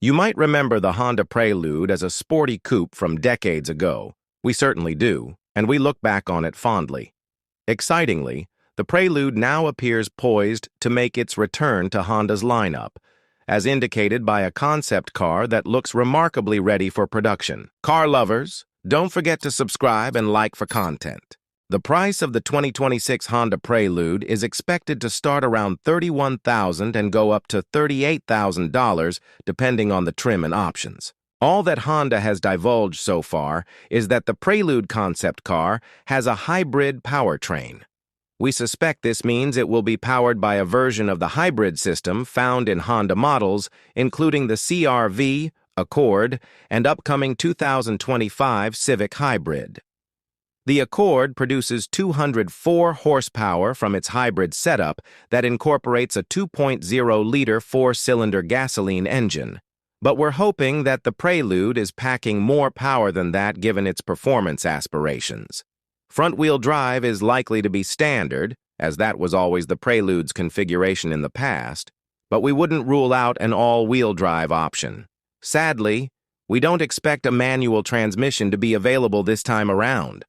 You might remember the Honda Prelude as a sporty coupe from decades ago. We certainly do, and we look back on it fondly. Excitingly, the Prelude now appears poised to make its return to Honda's lineup, as indicated by a concept car that looks remarkably ready for production. Car lovers, don't forget to subscribe and like for content. The price of the 2026 Honda Prelude is expected to start around $31,000 and go up to $38,000 depending on the trim and options. All that Honda has divulged so far is that the Prelude concept car has a hybrid powertrain. We suspect this means it will be powered by a version of the hybrid system found in Honda models, including the CR-V, Accord, and upcoming 2025 Civic Hybrid. The Accord produces 204 horsepower from its hybrid setup that incorporates a 2.0-liter four-cylinder gasoline engine. But we're hoping that the Prelude is packing more power than that given its performance aspirations. Front-wheel drive is likely to be standard, as that was always the Prelude's configuration in the past, but we wouldn't rule out an all-wheel drive option. Sadly, we don't expect a manual transmission to be available this time around.